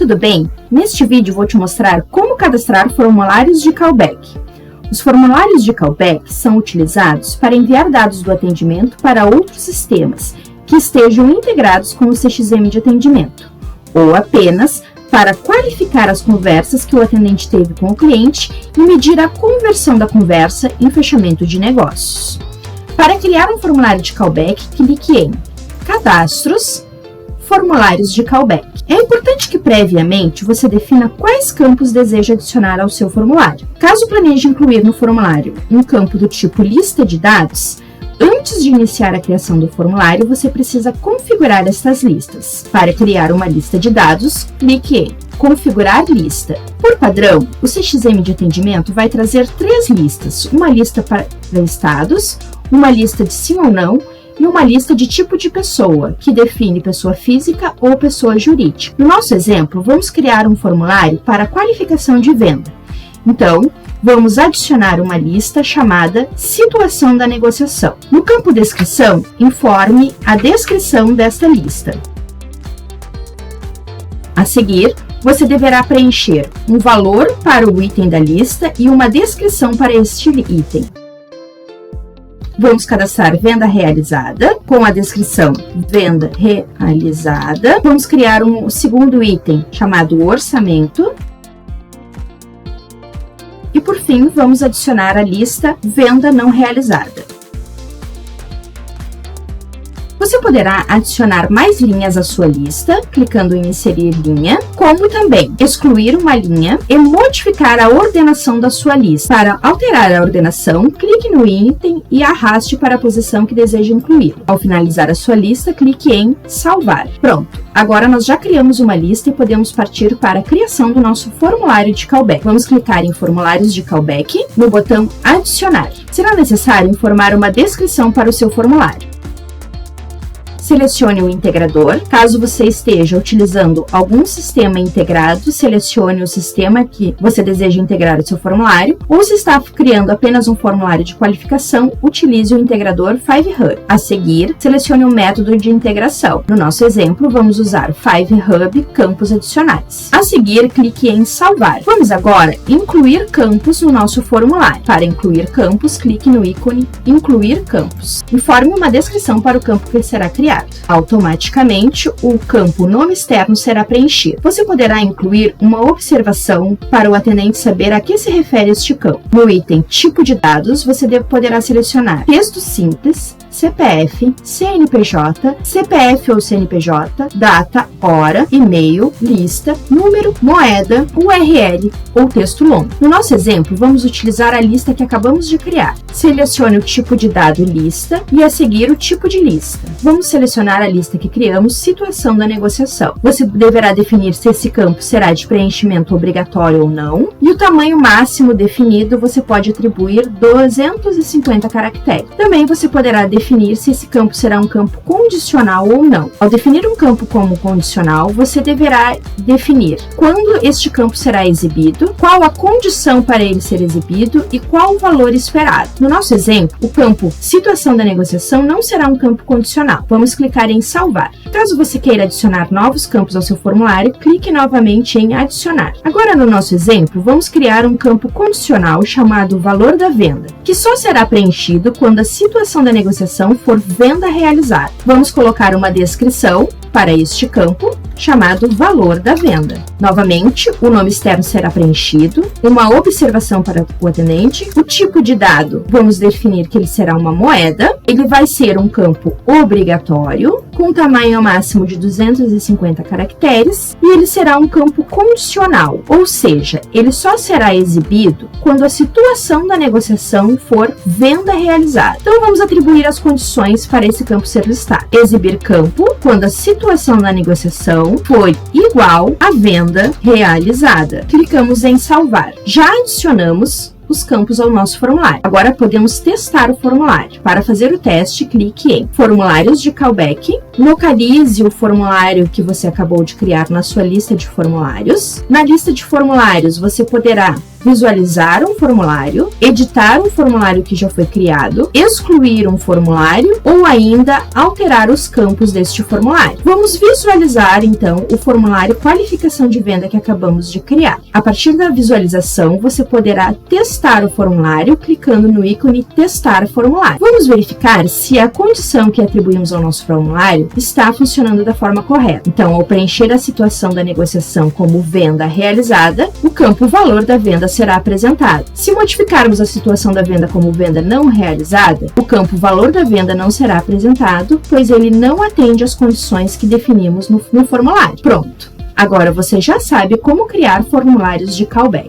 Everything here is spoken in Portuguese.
tudo bem? Neste vídeo vou te mostrar como cadastrar formulários de callback. Os formulários de callback são utilizados para enviar dados do atendimento para outros sistemas que estejam integrados com o CXM de atendimento, ou apenas para qualificar as conversas que o atendente teve com o cliente e medir a conversão da conversa em fechamento de negócios. Para criar um formulário de callback, clique em Cadastros, Formulários de callback. É importante que previamente você defina quais campos deseja adicionar ao seu formulário. Caso planeje incluir no formulário um campo do tipo lista de dados, antes de iniciar a criação do formulário, você precisa configurar estas listas. Para criar uma lista de dados, clique em Configurar lista. Por padrão, o CXM de atendimento vai trazer 3 listas, uma lista para estados, uma lista de sim ou não, e uma lista de tipo de pessoa, que define pessoa física ou pessoa jurídica. No nosso exemplo, vamos criar um formulário para qualificação de venda. Então, vamos adicionar uma lista chamada Situação da Negociação. No campo Descrição, informe a descrição desta lista. A seguir, você deverá preencher um valor para o item da lista e uma descrição para este item. Vamos cadastrar venda realizada, com a descrição venda realizada. Vamos criar um segundo item chamado orçamento. E por fim, vamos adicionar a lista venda não realizada. Você poderá adicionar mais linhas à sua lista, clicando em inserir linha, como também excluir uma linha e modificar a ordenação da sua lista. Para alterar a ordenação, clique no item e arraste para a posição que deseja incluir. Ao finalizar a sua lista, clique em salvar. Pronto! Agora nós já criamos uma lista e podemos partir para a criação do nosso formulário de callback. Vamos clicar em formulários de callback no botão adicionar. Será necessário informar uma descrição para o seu formulário. Selecione o integrador. Caso você esteja utilizando algum sistema integrado, selecione o sistema que você deseja integrar o seu formulário. Ou se está criando apenas um formulário de qualificação, utilize o integrador FiveHub. A seguir, selecione o método de integração. No nosso exemplo, vamos usar FiveHub Campos Adicionais. A seguir, clique em Salvar. Vamos agora incluir campos no nosso formulário. Para incluir campos, clique no ícone Incluir Campos. Informe uma descrição para o campo que será criado. Automaticamente, o campo nome externo será preenchido. Você poderá incluir uma observação para o atendente saber a que se refere este campo. No item Tipo de dados, você poderá selecionar texto simples, CPF, CNPJ, CPF ou CNPJ, data, hora, e-mail, lista, número, moeda, URL ou texto longo. No nosso exemplo, vamos utilizar a lista que acabamos de criar. Selecione o tipo de dado lista e a seguir o tipo de lista. Vamos selecionar a lista que criamos, Situação da Negociação. Você deverá definir se esse campo será de preenchimento obrigatório ou não, e o tamanho máximo definido você pode atribuir 250 caracteres. Também você poderá definir se esse campo será um campo condicional ou não. Ao definir um campo como condicional, você deverá definir quando este campo será exibido, qual a condição para ele ser exibido e qual o valor esperado. No nosso exemplo, o campo Situação da Negociação não será um campo condicional. Vamos clicar em Salvar. Caso você queira adicionar novos campos ao seu formulário, clique novamente em Adicionar. Agora, no nosso exemplo, vamos criar um campo condicional chamado Valor da Venda, que só será preenchido quando a situação da negociação for venda realizada. Vamos colocar uma descrição para este campo, chamado Valor da Venda. Novamente, o nome externo será preenchido, uma observação para o atendente, o tipo de dado, vamos definir que ele será uma moeda, ele vai ser um campo obrigatório, com tamanho máximo de 250 caracteres, e ele será um campo condicional, ou seja, ele só será exibido quando a situação da negociação for venda realizada. Então, vamos atribuir as condições para esse campo ser listado. Exibir campo quando a situação da negociação foi igual à venda realizada. Clicamos em Salvar. Já adicionamos os campos ao nosso formulário. Agora podemos testar o formulário. Para fazer o teste, clique em Formulários de Callback, localize o formulário que você acabou de criar na sua lista de formulários. Na lista de formulários, você poderá visualizar um formulário, editar um formulário que já foi criado, excluir um formulário ou ainda alterar os campos deste formulário. Vamos visualizar então o formulário qualificação de venda que acabamos de criar. A partir da visualização, você poderá testar o formulário clicando no ícone testar formulário. Vamos verificar se a condição que atribuímos ao nosso formulário está funcionando da forma correta. Então, ao preencher a situação da negociação como venda realizada, o campo valor da venda será apresentado. Se modificarmos a situação da venda como venda não realizada, o campo valor da venda não será apresentado, pois ele não atende às condições que definimos no formulário. Pronto! Agora você já sabe como criar formulários de callback.